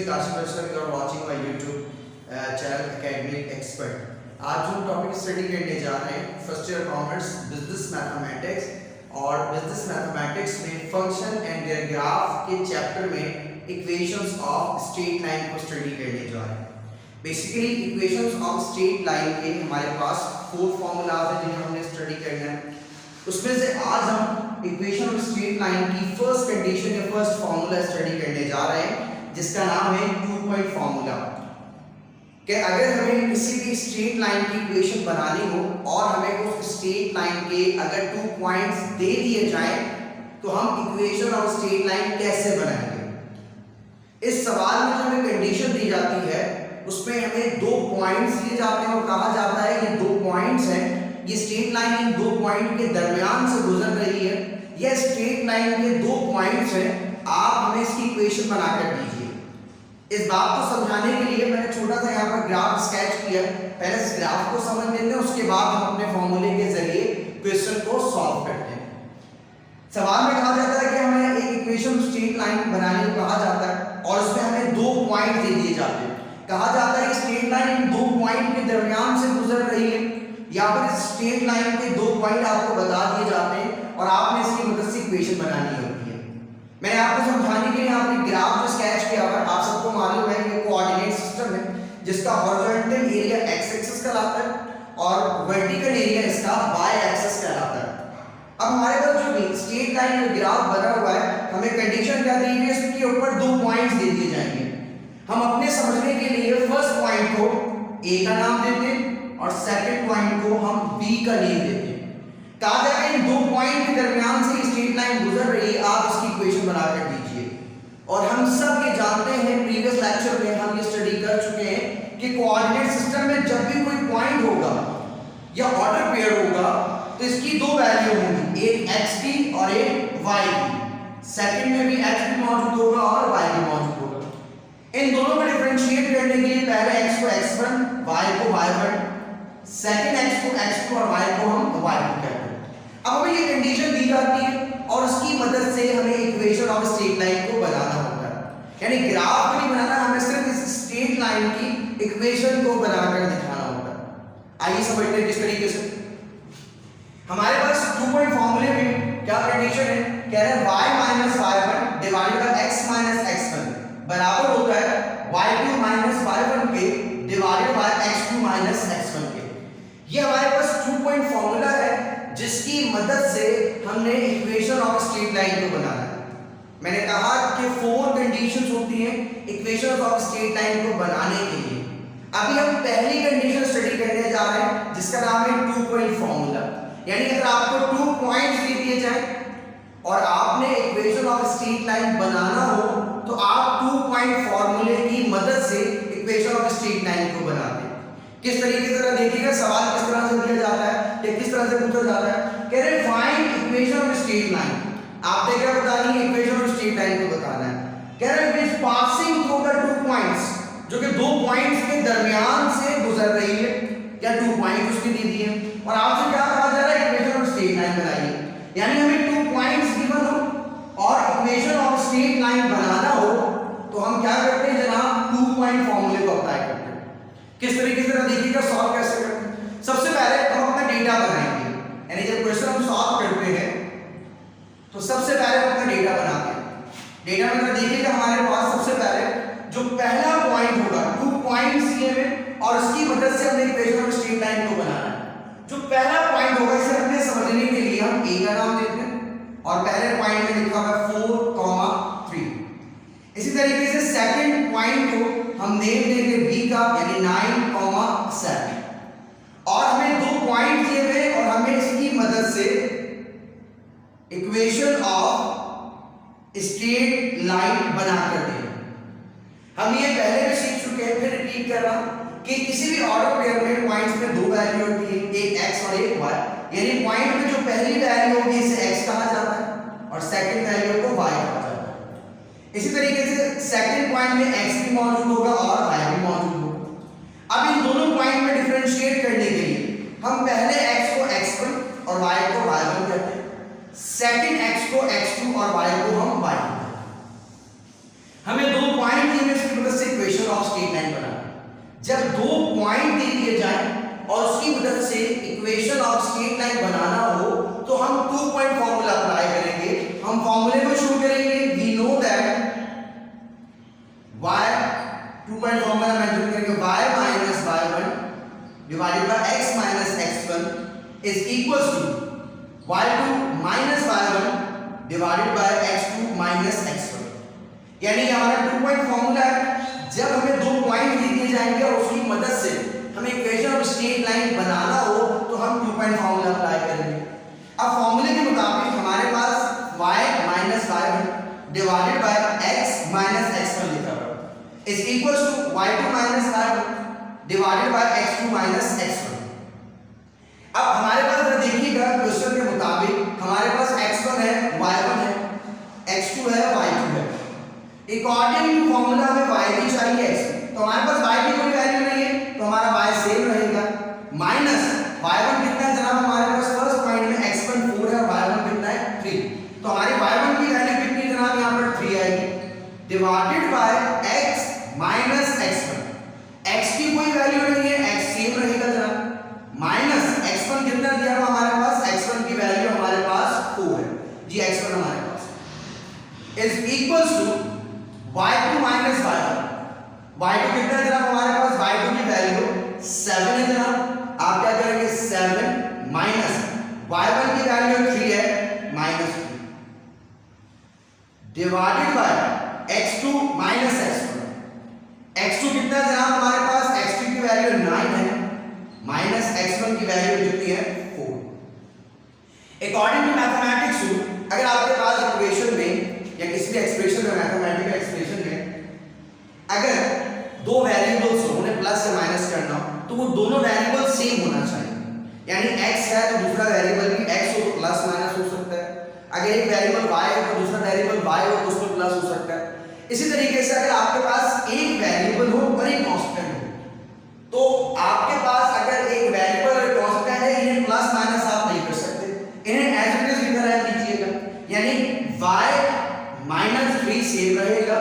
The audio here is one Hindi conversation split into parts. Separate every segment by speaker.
Speaker 1: me Kashif Ashar, you are watching my YouTube channel Academic Expert। आज जो टॉपिक स्टडी करने जा रहे हैं first year commerce business mathematics, और बिजनेस मैथमेटिक्स में फंक्शन एंड देयर ग्राफ के चैप्टर में इक्वेशंस ऑफ स्ट्रेट लाइन को स्टडी करने जा रहे हैं। Basically equations of straight line के हमारे पास 4 फॉर्मूलाज हैं जिन्हें हमने स्टडी करना है। उसमें से आज हम इक्वेशन ऑफ स्ट्रेट लाइन की फर्स्ट कंडीशन या फर्स्ट फॉर्मूला स्टडी करने जा रहे हैं, जिसका नाम है 2 पॉइंट फॉर्मूला। कि अगर हमें किसी भी स्ट्रेट लाइन की इक्वेशन बनानी हो और हमें उस स्ट्रेट लाइन के अगर 2 पॉइंट्स दे दिए जाएं तो हम इक्वेशन ऑफ स्ट्रेट लाइन कैसे बनाएंगे। इस सवाल में जो हमें कंडीशन दी जाती है उसमें हमें 2 पॉइंट्स दिए जाते हैं और कहा जाता है ये 2 पॉइंट्स हैं, ये स्ट्रेट लाइन इन 2 पॉइंट के दरमियान से गुजर रही है, यह स्ट्रेट लाइन के 2 पॉइंट्स हैं, आप हमें इसकी इक्वेशन बनाकर दीजिए। इस बात को समझाने के लिए मैंने छोटा सा यहाँ पर ग्राफ स्केच किया। पहले इस ग्राफ को समझ लेते हैं, उसके बाद हम अपने फॉर्मूले के जरिए क्वेश्चन को सॉल्व करते हैं। सवाल में कहा जाता है कि हमें एक इक्वेशन स्ट्रेट लाइन बनाने को कहा जाता है और उसमें हमें 2 पॉइंट दे दिए जाते हैं। कहा जाता है कि स्ट्रेट लाइन इन 2 पॉइंट के दरमियान से गुजर रही है। यहाँ पर स्ट्रेट लाइन के 2 पॉइंट आपको बता दिए जाते हैं और आपने इसकी मदद से इक्वेशन बनानी होती है। मैंने आपको समझाने के लिए यहाँ पर ग्राफ जो स्केच किया हुआ है, आप सबको मालूम है ये कोऑर्डिनेट सिस्टम है जिसका हॉरिजॉन्टल एरिया x एक्सिस कहलाता है और वर्टिकल एरिया इसका y एक्सिस कहलाता है। अब हमारे पास जो स्ट्रेट लाइन का ग्राफ बना हुआ है, हमें कंडीशन क्या दी हुई है, इसके ऊपर 2 पॉइंट्स दे दिए जाएंगे। हम अपने समझने के लिए फर्स्ट पॉइंट को a का नाम देते हैं और सेकंड पॉइंट को हम b का नेम देते हैं। कहा जाएगा इन 2 पॉइंट के दरमियान से स्ट्रेट लाइन गुजर रही है, आप इसकी इक्वेशन बनाकर दीजिए। और हम सब ये जानते हैं, प्रीवियस लेक्चर में हम ये स्टडी कर चुके हैं कि कोऑर्डिनेट सिस्टम में जब भी कोई पॉइंट होगा या ऑर्डर पेयर होगा तो इसकी 2 वैल्यू होंगी, एक x की और एक y की। सेकंड में भी x भी मौजूद होगा और y भी मौजूद होगा। इन दोनों को डिफरेंशिएट करने के लिए पहले x को x1, y को y1, सेकंड x को x2 और y को हम y2 कहते हैं। अब हमें ये कंडीशन दी जाती है और उसकी मदद से हमें इक्वेशन ऑफ स्ट्रेट लाइन को बनाना होता है। यानी ग्राफ नहीं बनाना, हमें सिर्फ इस स्ट्रेट लाइन की इक्वेशन को बनाकर दिखाना होता है। आइए समझते हैं किस तरीके से। हमारे पास 2 पॉइंट फॉर्मूले में क्या कंडीशन है, कह रहे हैं y - y1 divided by x - x1 बराबर होता है y2 - y1 के डिवाइडेड बाय x2 - x1 के। ये हमारे पास 2 पॉइंट फॉर्मूला है जिसकी मदद से हमने इक्वेशन ऑफ स्ट्रेट लाइन को बनाना है। मैंने कहा कि 4 कंडीशंस होती हैं इक्वेशन ऑफ स्ट्रेट लाइन को बनाने के लिए। अभी हम पहली कंडीशन स्टडी करने जा रहे हैं जिसका नाम है 2 पॉइंट फॉर्मूला। यानी अगर आपको 2 पॉइंट्स दे दिए जाए और आपने इक्वेशन ऑफ स्ट्रेट लाइन बनाना हो तो आप 2 पॉइंट फॉर्मूले की मदद से इक्वेशन ऑफ स्ट्रेट लाइन को बनाते हैं। किस तरीके से जरा देखिएगा, सवाल किस तरह से दिया जाता है या किस तरह से पूछा जाता है। कह रहे find equation of straight line. आपने क्या बतानी है, इक्वेशन ऑफ स्ट्रेट लाइन को बताना है। कह रहे which passing through the 2 points, जो कि 2 पॉइंट्स के दरमियान से गुजर रही है, या 2 पॉइंट उसकी दी दी है और आपसे क्या कहा जा रहा है, इक्वेशन ऑफ स्ट्रेट लाइन बनाइए। यानी हमें 2 पॉइंट्स गिवन हो और इक्वेशन ऑफ स्ट्रेट लाइन बनाना हो तो हम क्या करते हैं जनाब, 2 पॉइंट फॉर्मूले को अप्लाई करते हैं। किस तरीके से देखिएगा सॉल्व कैसे करते हैं। सबसे पहले हम अपना डेटा बनाएंगे, यानी जब क्वेश्चन हम सॉल्व करते हैं तो सबसे पहले हम अपना डेटा बनाते हैं। डेटा में देखिएगा हमारे पास सबसे पहले जो पहला पॉइंट होगा, 2 पॉइंट्स ये हैं और उसकी मदद से हमने इक्वेशन ऑफ स्ट्रेट लाइन को बनाना है। जो पहला पॉइंट होगा इसे हमने समझने के लिए हम a का नाम देते हैं और पहले पॉइंट में लिखा हुआ है 4, 3। इसी तरीके से सेकंड पॉइंट को हम नेम देंगे b का, यानी 9, 7। और हमें 2 पॉइंट दिए हुए और हमें इसकी मदद से इक्वेशन ऑफ स्ट्रेट लाइन बनाकर दें। हम ये पहले भी सीख चुके हैं, फिर रिपीट कर रहा हूं कि किसी भी ऑर्डर पेयर में पॉइंट्स में 2 वैल्यू होती है, एक x और एक y। यानी पॉइंट में जो पहली वैल्यू होगी इसे x कहा जाता है और सेकंड वैल्यू को y कहा जाता है। इसी तरीके से सेकंड पॉइंट में x भी मौजूद होगा और y भी मौजूद होगा। अब इन दोनों पॉइंट में डिफरेंशिएट करने के लिए हम पहले x को x1 और y को y1 कहते हैं, सेकंड x को x2 और y को हम y कहते हैं। हमें 2 पॉइंट दिए, इसकी मदद ऑफ स्ट्रेट लाइन बनाना। जब दो पॉइंट दे दिए जाए और उसकी मदद से इक्वेशन ऑफ स्ट्रेट लाइन बनाना हो तो हम 2 पॉइंट फॉर्मूला अप्लाई करेंगे। हम फॉर्मूले को शुरू करेंगे। We know that y 2 point formula mention करेंगे y minus y1 divided by x minus x1 is equals to y2 minus y1 divided by x2 minus x1। यानी हमारा 2 पॉइंट फॉर्मूला है। जब हमें दो पॉइंट दे दिए जाएंगे और उसकी मदद से हमें इक्वेशन ऑफ स्ट्रेट लाइन बनाना हो तो हम 2 पॉइंट फॉर्मूला अप्लाई करेंगे। अब फॉर्मूले के मुताबिक हमारे पास y minus y1 divided by x minus x1 लिखा हुआ है is equals to y2 minus y1 divided by x2 minus x1। अब हमारे पास देखिएगा क्वेश्चन के मुताबिक हमारे पास x1 है, y1 है, x2 है, y2 है। अकॉर्डिंग टू फॉर्मूला हमें y भी चाहिए, x तो हमारे पास y की कोई वैल्यू नहीं है तो हमारा y सेम रहेगा। माइनस y1 कितना है जनाब, हमारे पास फर्स्ट पॉइंट में x1 4 है और y1 कितना है 3, तो हमारी y1 की वैल्यू कितनी जनाब, यहाँ पर 3 आएगी divided by x minus x1। x की कोई वैल्यू नहीं है, x सेम रहेगा जनाब, माइनस x1 कितना दिया हुआ हमारे पास, x1 की वैल्यू हमारे पास 4 है जी, x1 हमारे पास is equals to y2 minus y1। y2 कितना है जनाब हमारे पास, y2 की वैल्यू 7 है जनाब। आप क्या करेंगे 7 माइनस y1 की वैल्यू 3 है minus 3 divided by x2 minus x1। x2 कितना है जनाब हमारे पास, x2 की वैल्यू 9 है माइनस x1 की वैल्यू कितनी है 4। अकॉर्डिंग टू मैथमेटिक्स रूल अगर आपके पास इक्वेशन में या किसी भी एक्सप्रेशन में, मैथमेटिकल एक्सप्रेशन में अगर दो वेरिएबल्स हो उन्हें प्लस या माइनस करना हो तो वो दोनों वेरिएबल सेम होना चाहिए। यानी x है तो दूसरा वेरिएबल भी x हो तो प्लस माइनस हो सकता है, अगर एक वेरिएबल y है तो दूसरा वेरिएबल y हो तो उसमें प्लस हो सकता है। इसी तरीके से अगर आपके पास एक वेरिएबल हो और एक कांस्टेंट हो तो आपके पास अगर एक वेरिएबल और कांस्टेंट है इन्हें प्लस माइनस आप नहीं कर सकते, इन्हें एज इट इज लिखा रह लीजिएगा। यानी y माइनस 3 सेम रहेगा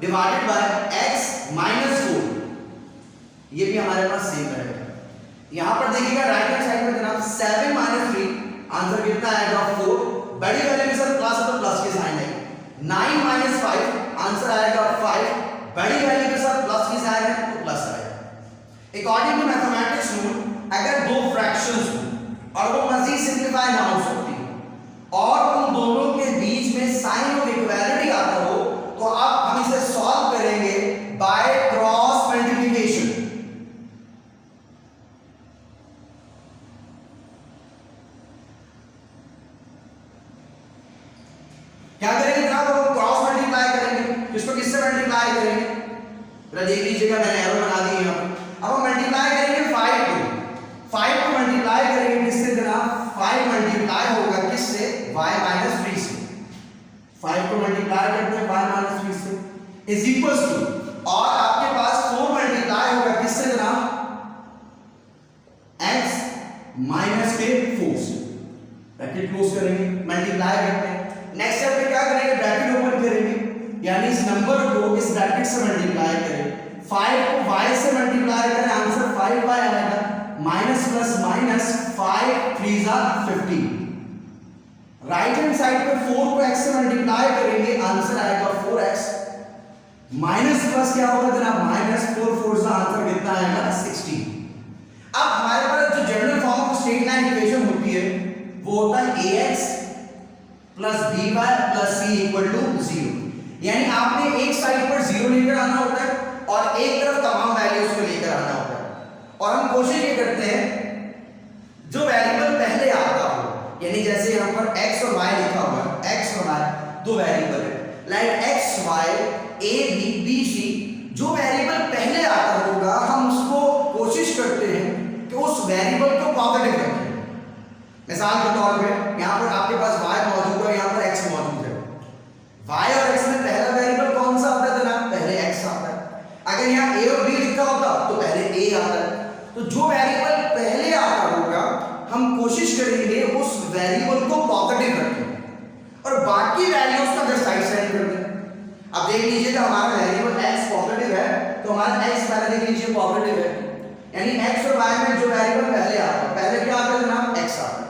Speaker 1: डिवाइडेड बाय x माइनस 4, ये भी हमारे पास सेम रहेगा। यहां पर देखिएगा राइट हैंड साइड में जनाब 7 माइनस 3 आंसर कितना आएगा 4, बड़ी वैल्यू के साथ प्लस तो प्लस के साइन है। 9 माइनस 5 आंसर आएगा 5, बड़ी वैल्यू के साथ प्लस के साइन है तो प्लस आएगा। अकॉर्डिंग टू मैथमेटिक्स रूल अगर दो फ्रैक्शंस हो और वो मजीद सिंपलीफाई ना हो सकती और उन दोनों के बीच में साइन ऑफ इक्वालिटी आता हो तो अब हम इसे सॉल्व करेंगे बाय क्रॉस मल्टीप्लिकेशन। क्या करेंगे जनाब, अब क्रॉस मल्टीप्लाई करेंगे। इसको किससे मल्टीप्लाई करेंगे, जरा देख लीजिएगा मैंने एरो बना दी है यहाँ पर। अब हम मल्टीप्लाई करेंगे 5 को मल्टीप्लाई करेंगे किससे जनाब, 5 मल्टीप्लाई होगा किससे, y माइनस 3 से। 5 को मल्टीप्लाई करते हैं y माइनस 3 से इज इक्वल्स टू, और आपके पास 4 मल्टीप्लाई होगा किससे जनाब, x माइनस के 4 से। ब्रैकेट क्लोज करेंगे, मल्टीप्लाई करते हैं। नेक्स्ट स्टेप में क्या करेंगे, ब्रैकेट ओपन करेंगे, यानी इस नंबर को इस ब्रैकेट से मल्टीप्लाई करें। 5 को y से मल्टीप्लाई करें, आंसर 5y आएगा, minus plus minus 5 3 15। Right hand side पे 4 को x से मल्टीप्लाई करेंगे, आंसर आएगा 4x, माइनस प्लस क्या होगा जनाब, माइनस 4 4 का आंसर कितना आएगा 16। अब हमारे पास जो general form of straight line equation होती है वो होता है ax plus by plus c equal to 0। यानी आपने एक साइड पर 0 लेकर आना होता है और एक तरफ तमाम वैल्यूज को लेकर आना होता है। और हम कोशिश ये करते हैं जो वेरिएबल पहले आता हो, यानी जैसे यहाँ पर x और y लिखा हुआ है, x और y दो वेरिएबल है, like x y a b b c, जो वेरिएबल पहले आता होगा हम उसको कोशिश करते हैं कि उस वेरिएबल को पॉजिटिव रखें। मिसाल के तौर पे यहाँ पर आपके पास y मौजूद है, यहाँ पर x मौजूद है। y और x में पहला वेरिएबल कौन सा आता है जनाब, पहले x आता है। अगर यहाँ a और b लिखा होता तो पहले a आता है। तो जो वेरिएबल पहले आता होगा हम कोशिश करेंगे उस वेरिएबल को पॉजिटिव रखें और बाकी वैल्यूज को जस्ट साइड साइड कर दें। अब देख लीजिएगा हमारा वेरिएबल x पॉजिटिव है तो हमारा x पहले देख लीजिए पॉजिटिव है, यानी x और y में जो वेरिएबल पहले आता है, पहले क्या आता है जनाब x आता है।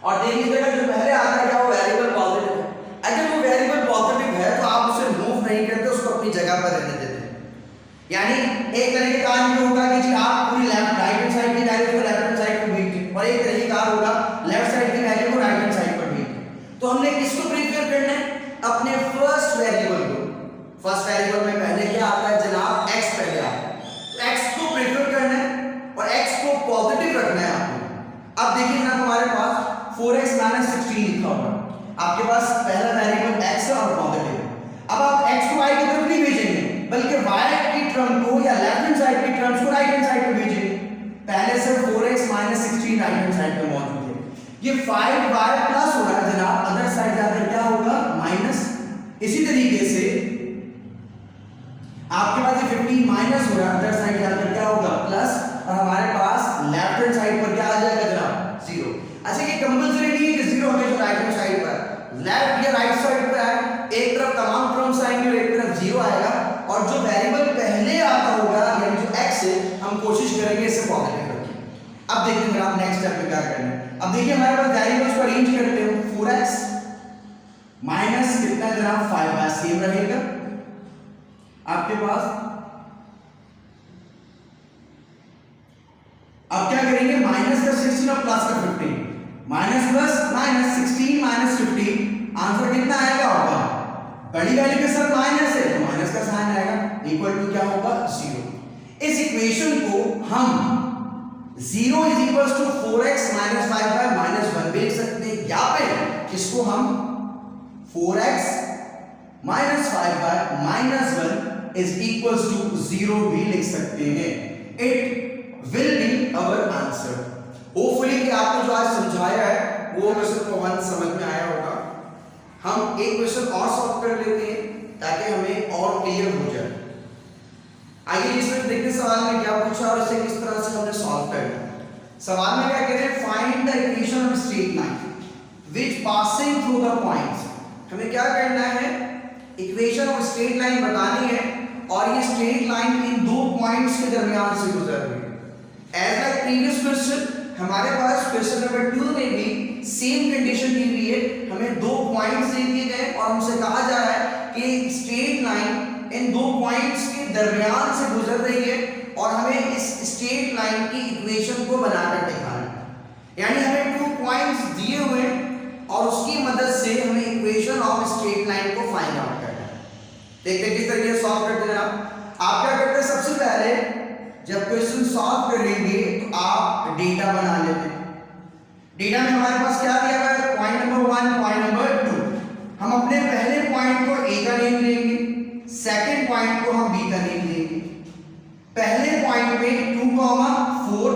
Speaker 1: और देख लीजिएगा जो पहले आता है क्या वो वेरिएबल पॉजिटिव है। अगर वो वेरिएबल पॉजिटिव है तो आप उसे मूव नहीं करते, उसको अपनी जगह पर रहने देते हैं। यानी एक तरीके का काम ये होगा कि जी आप पूरी लेफ्ट राइट हैंड साइड की वैल्यू को लेफ्ट हैंड साइड पर भेज दें और एक तरीके का होगा लेफ्ट साइड की वैल्यू को राइट हैंड साइड पर भेज दें। तो हमने किसको प्रीफर करना है? अपने फर्स्ट वेरिएबल को। फर्स्ट वेरिएबल में पहले क्या आता है जनाब? x पहले आता है, तो x को प्रीफर करना है और x को पॉजिटिव रखना है आपको। अब देखिए जनाब हमारे पास 4x - 16 लिखा होगा, आपके पास पहला वेरिएबल x है और पॉजिटिव है। अब आप x को y की तरफ नहीं भेजेंगे बल्कि y की टर्म को या लेफ्ट हैंड साइड की टर्म्स को राइट हैंड साइड पे भेजेंगे। पहले से 4x - 16 राइट हैंड साइड पे मौजूद है, ये 5y प्लस हो रहा है जनाब, अदर साइड जाकर क्या होगा? माइनस। इसी तरीके से आपके पास ये 15 माइनस हो रहा है, अदर साइड जाकर क्या होगा? प्लस। और हमारे पास लेफ्ट हैंड साइड पर क्या आ जाएगा जनाब? 0। अच्छा ये कंपलसरी नहीं है कि 0 हमेशा राइट हैंड साइड पर, लेफ्ट या राइट साइड पर है, एक तरफ तमाम टर्म्स आएंगे और एक तरफ 0 आएगा। और जो वेरिएबल पहले आता होगा यानी जो x है, हम कोशिश करेंगे इसे पॉजिटिव रखें। अब देखते हैं आप नेक्स्ट स्टेप पे क्या करना है। अब देखिए हमारे पास वेरिएबल्स को अरेंज करते हैं। 4x माइनस कितना जनाब? 5y सेम रहेगा आपके पास। अब क्या करेंगे? माइनस का 16 और प्लस का 15, minus plus minus 16 minus 15, answer कितना आएगा? होगा बड़ी वैल्यू के साथ माइनस है तो माइनस का साइन आएगा, इक्वल टू क्या होगा? 0। इस इक्वेशन को हम 0 is equal to 4x minus 5y minus 1 लिख सकते हैं, या फिर इसको हम 4x minus 5y minus 1 is equal to 0 भी लिख सकते हैं। It will be our answer. Hopefully कि आपको जो आज समझाया है वो क्वेश्चन को 1 समझ में आया होगा। हम एक क्वेश्चन और सॉल्व कर लेते हैं ताकि हमें और क्लियर हो जाए। आइए इसमें देखते सवाल में क्या पूछा और इसे किस तरह से हमने सॉल्व करना है। सवाल में क्या कह रहे हैं? Find the equation of straight line which passing through the points. हमें क्या करना है? इक्वेशन ऑफ स्ट्रेट लाइन बतानी है और ये स्ट्रेट लाइन इन दो पॉइंट्स के दरमियान से गुजर रही है। एज लाइक प्रीवियस क्वेश्चन, हमारे पास क्वेश्चन नंबर 2 में भी सेम कंडीशन दी हुई है। हमें दो पॉइंट्स दे दिए गए और हमसे कहा जा रहा है कि स्ट्रेट लाइन इन दो पॉइंट्स के दरमियान से गुजर रही है और हमें इस स्ट्रेट लाइन की इक्वेशन को बनाकर दिखाना है। यानी हमें 2 पॉइंट्स दिए हुए हैं और उसकी मदद से हमें इक्वेशन ऑफ स्ट्रेट लाइन को फाइंड आउट करना है। देखते हैं किस तरीके से सॉल्व करते हैं। आप क्या करते हैं? सबसे पहले जब क्वेश्चन सॉल्व करेंगे तो आप डेटा बना लेते हैं। डेटा में हमारे पास क्या दिया हुआ है? Point number 1, point number 2। हम अपने पहले पॉइंट को ए का नेम लेंगे, सेकंड पॉइंट को हम बी का नेम लेंगे। पहले पॉइंट में 2, 4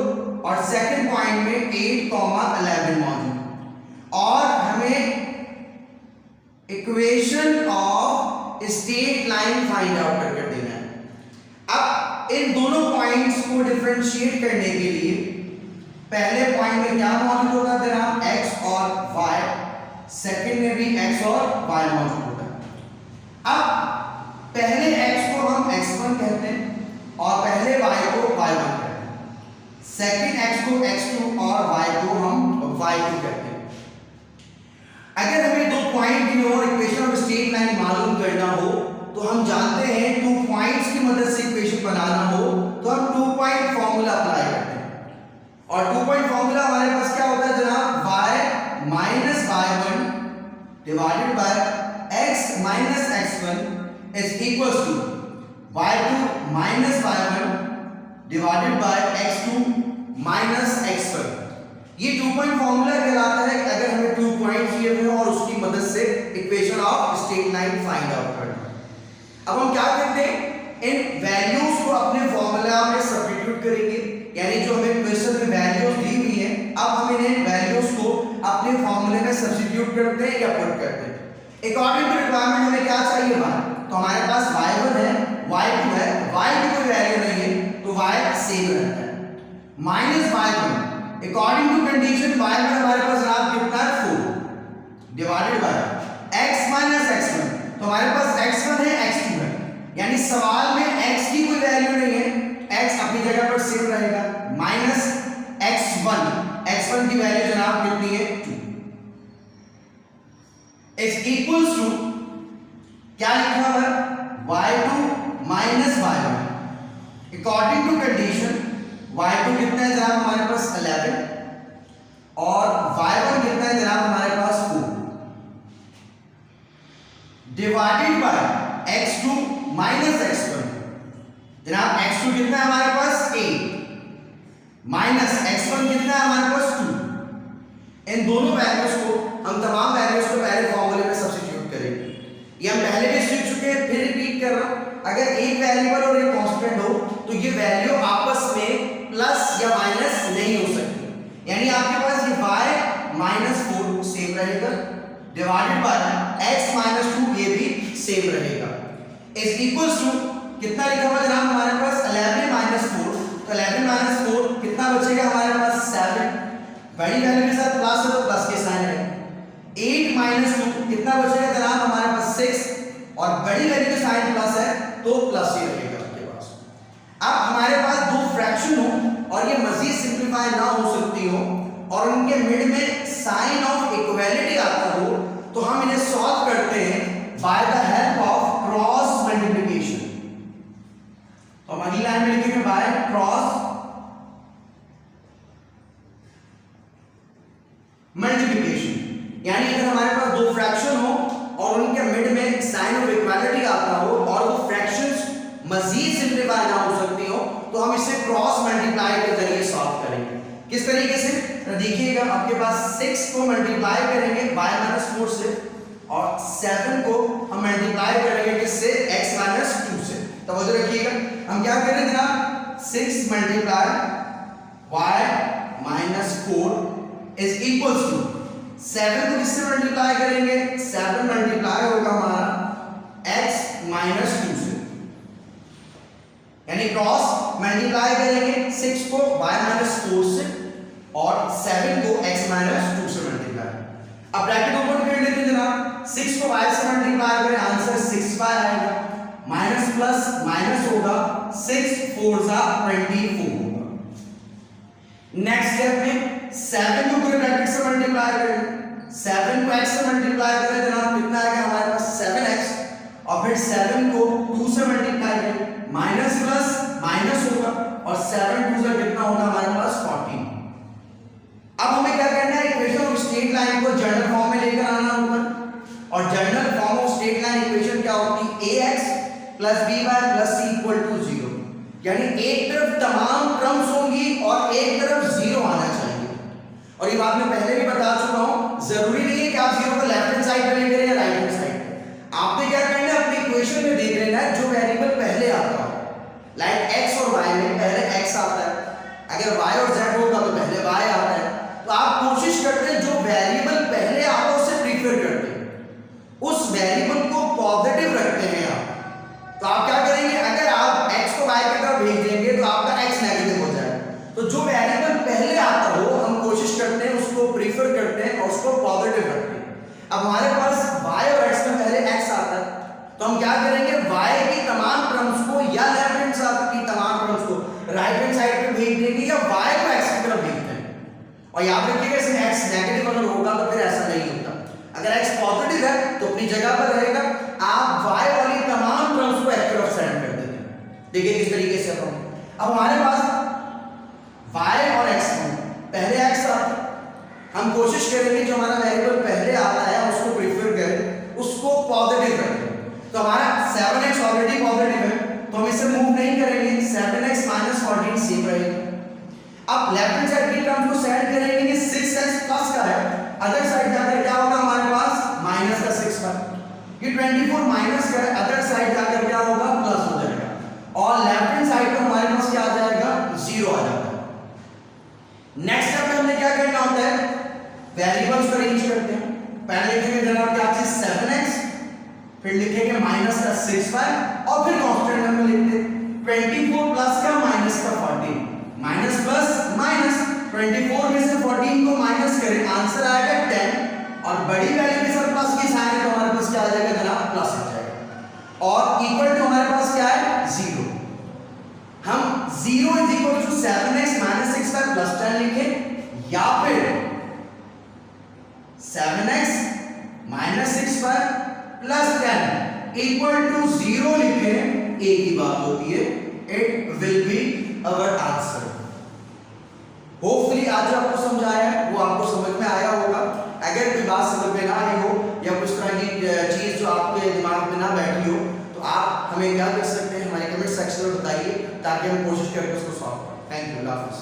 Speaker 1: और सेकंड पॉइंट में 8, 11 मौजूद, और हमें equation of straight line find out कर देना है। अब इन दोनों पॉइंट्स को डिफरेंशिएट करने के लिए पहले पॉइंट में क्या मौजूद होता है जनाब? x और y, सेकंड में भी x और y मौजूद होता है। अब पहले x को हम x1 कहते हैं और पहले y को y1 कहते हैं, सेकंड x को x2 और y को हम y2 कहते हैं। अगर हमें दो पॉइंट की और इक्वेशन ऑफ स्ट्रेट लाइन मालूम करना हो तो हम जानते हैं 2 पॉइंट्स की मदद से इक्वेशन बनाना हो तो हम 2 पॉइंट फॉर्मूला अप्लाई करते हैं। और 2 पॉइंट फॉर्मूला हमारे पास क्या होता है जनाब? y minus y1 divided by x minus x1 is equal to y2 minus y1 divided by x2 minus x1। ये 2 पॉइंट फॉर्मूला कहलाता है अगर हमें 2 पॉइंट दिए हुए और उसकी मदद से equation of straight line find out करना। अब हम क्या करते हैं? इन वैल्यूज को अपने फॉर्मूला में सब्स्टिट्यूट करेंगे, यानी जो हमें क्वेश्चन में वैल्यूज दी हुई है अब हम इन्हें वैल्यूज को अपने फॉर्मूले में सब्स्टिट्यूट करते हैं या पुट करते हैं। अकॉर्डिंग टू रिक्वायरमेंट हमें क्या चाहिए? y। तो हमारे पास y1 है, y2 है, y की कोई वैल्यू नहीं है तो y सेम रहता है। Minus y1 according to condition y में हमारे पास जनाब कितना है? 4 divided by x minus x1 तो हमारे पास x1 है x2 है, यानी सवाल में x की कोई वैल्यू नहीं है, x अपनी जगह पर सेम रहेगा, माइनस x1 की वैल्यू जनाब कितनी है 2 इज इक्वल्स टू क्या लिखा हुआ है y2 minus y1। According to condition y2 कितना है जनाब हमारे पास 11 और y1 कितना है जनाब हमारे पास 4 divided by x2 minus x1। जनाब x2 कितना है हमारे पास 8 माइनस x1 कितना है हमारे पास 2। इन दोनों वैल्यूज को हम तमाम वैल्यूज को पहले फॉर्मूले में सब्स्टिट्यूट करेंगे। ये हम पहले भी सीख चुके हैं, फिर रिपीट कर रहा हूं। अगर एक वेरिएबल और एक कांस्टेंट हो तो ये वैल्यू आपस में प्लस या माइनस नहीं हो सकती, यानी आपके पास ये y माइनस 4 सेम रहेगा डिवाइडेड बाय x माइनस 2 ये भी सेम रहेगा इज इक्वल्स टू कितना लिखा हुआ जनाब हमारे पास 11 माइनस 4। तो 11 माइनस 4 कितना बचेगा हमारे पास 7, बड़ी वैल्यू के साथ प्लस है तो प्लस के साइन है। 8 माइनस 2 कितना बचेगा जनाब हमारे पास 6 और बड़ी वैल्यू के साइन प्लस है तो प्लस ही रहेगा आपके पास। अब हमारे पास दो फ्रैक्शन हो और ये मजीद सिंपलीफाई ना हो सकती हो और उनके मिड में साइन ऑफ इक्वलिटी आता हो तो हम इन्हें सॉल्व करते हैं by the help of cross multiplication. तो हम अगली लाइन में लिखेंगे बाय क्रॉस मल्टीप्लिकेशन, यानी अगर हमारे पास दो फ्रैक्शन हो और उनके मिड में साइन ऑफ इक्वालिटी आता हो और वो फ्रैक्शंस मजीद सिंपलीफाई ना हो सकती हो तो हम इसे क्रॉस मल्टीप्लाई के जरिए सॉल्व करेंगे। किस तरीके से देखिएगा, आपके पास 6 को मल्टीप्लाई करेंगे y माइनस 4 से और 7 को हम मल्टीप्लाई करेंगे किससे x माइनस 2 से। तवज्जो रखिएगा, हम क्या करेंगे जनाब 6 multiply y minus 4 is equals to 7 को किससे मल्टीप्लाई करेंगे, 7 मल्टीप्लाई होगा हमारा x माइनस 2 से, यानी क्रॉस मल्टीप्लाई करेंगे 6 को y माइनस 4 से और 7 को x माइनस 2 से मल्टीप्लाई। अब ब्रैकेट ओपन कर लेते हैं जनाब, 6 को y से मल्टीप्लाई करें आंसर 6y आएगा, माइनस प्लस माइनस होगा 6 4 जा 24 होगा। नेक्स्ट स्टेप में 7 को पूरे ब्रैकेट से मल्टीप्लाई करें, 7 को x से मल्टीप्लाई करें जनाब कितना आएगा हमारे पास 7x और फिर 7 को 2 से मल्टीप्लाई करें माइनस प्लस माइनस होगा और 7 2 से कितना होगा हमारे पास 14। अब हमें क्या करना है, इक्वेशन ऑफ स्ट्रेट लाइन को जनरल फॉर्म में लेकर आना ऊपर, और general form of straight line equation क्या होती है ax plus by plus c equal to 0, यानी एक तरफ तमाम टर्म्स होंगी और एक तरफ 0 आना चाहिए। और ये बात मैं पहले भी बता चुका हूं, जरूरी नहीं है कि आप 0 को लेफ्ट हैंड साइड पे लेकर या राइट हैंड साइड पे। आपने क्या करना है, अपनी इक्वेशन में देख लेना है जो वेरिएबल पहले आता हो, लाइक x और y में पहले x आता है, अगर y और z होगा तो पहले y आता है। तो आप कोशिश करते हैं जो वेरिएबल पहले आता है उसे प्रीफर करते हैं, उस वेरिएबल को पॉजिटिव रखते हैं आप। तो आप क्या करेंगे, अगर आप x को y की तरफ भेज देंगे तो आपका x नेगेटिव हो जाएगा। तो जो वेरिएबल पहले आता हो हम कोशिश करते हैं उसको प्रीफर करते हैं और उसको पॉजिटिव रखते हैं। अब हमारे पास y और x में पहले x आता है तो हम क्या करेंगे, y की तमाम टर्म्स को या लेफ्ट हैंड साइड की तमाम टर्म्स को राइट हैंड साइड पे भेज देंगे या y को x की तरफ भेज देंगे। और याद रखिएगा इसमें x नेगेटिव अगर होगा तो फिर ऐसा नहीं होता, अगर x पॉजिटिव है तो अपनी जगह पर रहेगा, आप y वाली तमाम टर्म्स को एक तरफ सेंड कर देते हैं। देखिए किस तरीके से अब हमारे पास y और x में पहले x आता है, हम कोशिश करेंगे जो हमारा वेरिएबल पहले आता है उसको प्रीफर करें, उसको पॉजिटिव रखें। तो हमारा 7x ऑलरेडी पॉजिटिव है तो हम इसे मूव नहीं करेंगे, 7x माइनस 14 सेम रहेगा। अब लेफ्ट हैंड साइड की टर्म को सेट करेंगे कि 6x प्लस का है, अदर साइड जाकर क्या होगा हमारे पास माइनस का 6 का, ये 24 माइनस का है, अदर साइड जाकर क्या होगा प्लस हो जाएगा और लेफ्ट हैंड साइड पर हमारे पास क्या आ जाएगा 0 आ जाएगा। नेक्स्ट स्टेप में हमने क्या करना होता है, वेरिएबल्स को अरेंज करते हैं। पहले लिखेंगे जनाब क्या चीज 7x, फिर लिखेंगे माइनस का 6y और फिर कांस्टेंट में लिखते 24 प्लस का माइनस का 14, माइनस प्लस माइनस 24 में से 14 को माइनस करें आंसर आएगा 10 और बड़ी वैल्यू के साथ प्लस की साइन है तो हमारे पास क्या आ जाएगा जनाब प्लस। और इक्वल टू हमारे पास क्या है 0। हम 0 is equal to 7x minus 6 पर प्लस 10 लिखें या फिर 7x माइनस 6 पर प्लस 10 इक्वल टू 0 लिखें, एक ही बात होती है, it will be our answer. Hopefully आज जो आपको समझाया है वो आपको समझ में आया होगा। अगर कोई बात समझ में ना आई हो या कुछ तरह की चीज जो आपके दिमाग में ना बैठी हो तो आप हमें क्या कर सकते हैं, हमारे कमेंट सेक्शन में बताइए ताकि हम कोशिश करें उसको सॉल्व करें। थैंक यू, अल्लाह हाफिज़।